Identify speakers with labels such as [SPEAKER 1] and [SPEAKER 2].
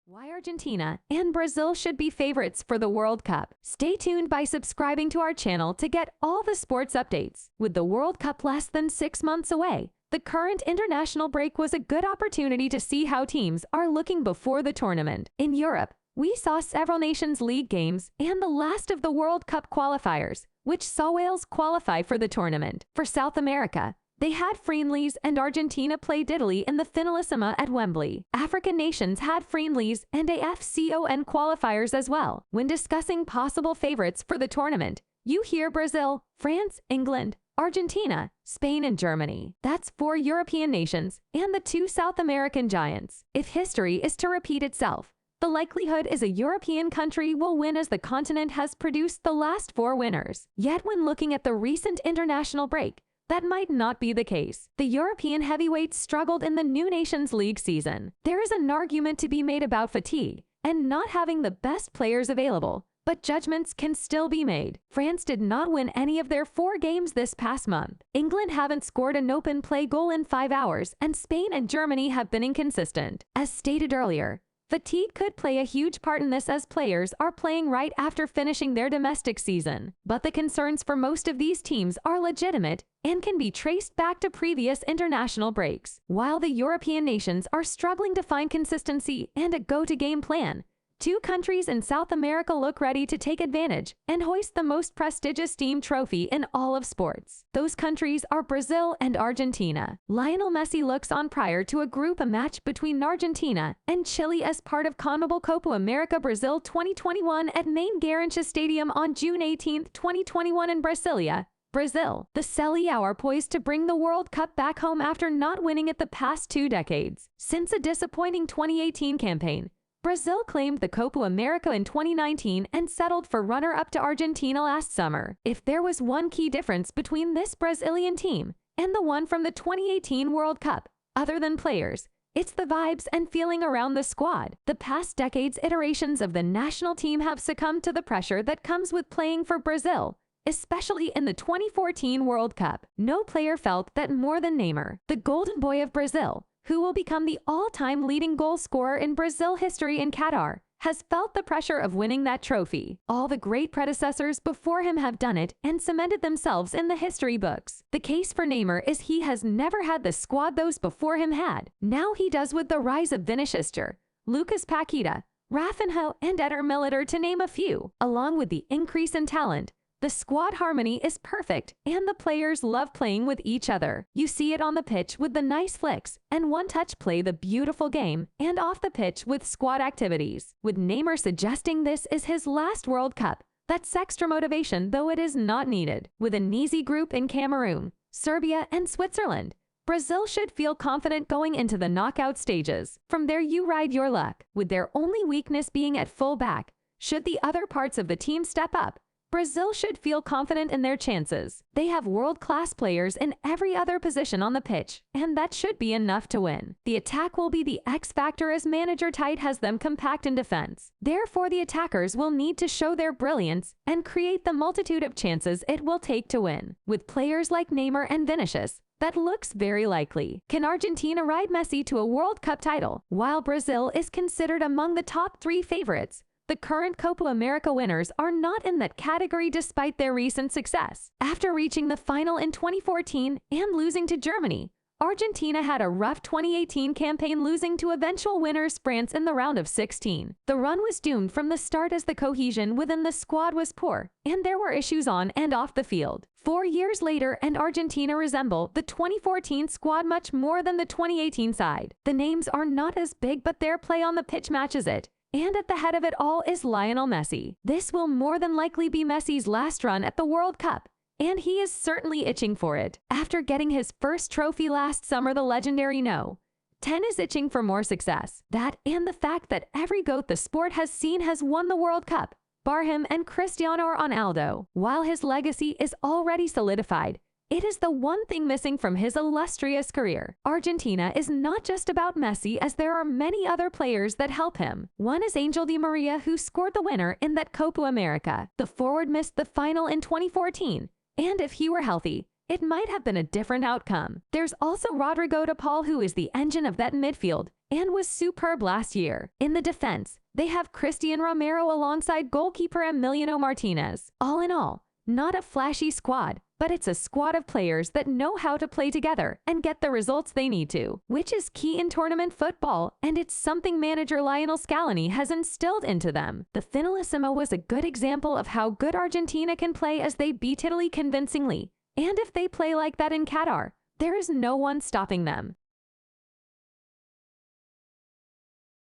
[SPEAKER 1] Why Argentina and Brazil should be favorites for the World Cup. Stay tuned by subscribing to our channel to get all the sports updates. With the World Cup less than 6 months away, the current international break was a good opportunity to see how teams are looking before the tournament. In Europe, we saw several Nations League games and the last of the World Cup qualifiers, which saw Wales qualify for the tournament. For South America, they had friendlies and Argentina played Italy in the Finalissima at Wembley. African nations had friendlies and AFCON qualifiers as well. When discussing possible favorites for the tournament, you hear Brazil, France, England, Argentina, Spain, and Germany. That's 4 European nations and the 2 South American giants. If history is to repeat itself, the likelihood is a European country will win as the continent has produced the last 4 winners. Yet when looking at the recent international break, that might not be the case. The European heavyweights struggled in the new Nations League season. There is an argument to be made about fatigue and not having the best players available, but judgments can still be made. France did not win any of their 4 games this past month. England haven't scored an open play goal in 5 hours, and Spain and Germany have been inconsistent. As stated earlier, fatigue could play a huge part in this as players are playing right after finishing their domestic season. But the concerns for most of these teams are legitimate and can be traced back to previous international breaks. While the European nations are struggling to find consistency and a go-to-game plan, 2 countries in South America look ready to take advantage and hoist the most prestigious team trophy in all of sports. Those countries are Brazil and Argentina. Lionel Messi looks on prior to a group match between Argentina and Chile as part of CONMEBOL Copa America Brazil 2021 at Main Garrincha Stadium on June 18, 2021 in Brasilia, Brazil. The Seleção are poised to bring the World Cup back home after not winning it the past 2 decades. Since a disappointing 2018 campaign, Brazil claimed the Copa America in 2019 and settled for runner-up to Argentina last summer. If there was one key difference between this Brazilian team and the one from the 2018 World Cup, other than players, it's the vibes and feeling around the squad. The past decade's iterations of the national team have succumbed to the pressure that comes with playing for Brazil, especially in the 2014 World Cup. No player felt that more than Neymar, the golden boy of Brazil, who will become the all-time leading goal scorer in Brazil history in Qatar, has felt the pressure of winning that trophy. All the great predecessors before him have done it and cemented themselves in the history books. The case for Neymar is he has never had the squad those before him had. Now he does with the rise of Vinicius Jr., Lucas Paqueta, Rafinha, and Eder Militão to name a few. Along with the increase in talent, the squad harmony is perfect, and the players love playing with each other. You see it on the pitch with the nice flicks and one-touch play, the beautiful game, and off the pitch with squad activities. With Neymar suggesting this is his last World Cup, that's extra motivation, though it is not needed. With an easy group in Cameroon, Serbia, and Switzerland, Brazil should feel confident going into the knockout stages. From there you ride your luck, with their only weakness being at full back. Should the other parts of the team step up, Brazil should feel confident in their chances. They have world-class players in every other position on the pitch, and that should be enough to win. The attack will be the X factor as manager Tite has them compact in defense. Therefore, the attackers will need to show their brilliance and create the multitude of chances it will take to win. With players like Neymar and Vinicius, that looks very likely. Can Argentina ride Messi to a World Cup title? While Brazil is considered among the top 3 favorites, the current Copa America winners are not in that category despite their recent success. After reaching the final in 2014 and losing to Germany, Argentina had a rough 2018 campaign, losing to eventual winners France in the round of 16. The run was doomed from the start as the cohesion within the squad was poor, and there were issues on and off the field. 4 years later, and Argentina resemble the 2014 squad much more than the 2018 side. The names are not as big, but their play on the pitch matches it. And at the head of it all is Lionel Messi. This will more than likely be Messi's last run at the World Cup, and he is certainly itching for it. After getting his first trophy last summer, the legendary No. 10 is itching for more success. That and the fact that every GOAT the sport has seen has won the World Cup, bar him and Cristiano Ronaldo. While his legacy is already solidified, it is the one thing missing from his illustrious career. Argentina is not just about Messi, as there are many other players that help him. One is Angel Di Maria, who scored the winner in that Copa America. The forward missed the final in 2014, and if he were healthy, it might have been a different outcome. There's also Rodrigo de Paul, who is the engine of that midfield, and was superb last year. In the defense, they have Christian Romero alongside goalkeeper Emiliano Martinez. All in all, not a flashy squad, but it's a squad of players that know how to play together and get the results they need to, which is key in tournament football, and it's something manager Lionel Scaloni has instilled into them. The Finalissima was a good example of how good Argentina can play as they beat Italy convincingly, and if they play like that in Qatar, there is no one stopping them.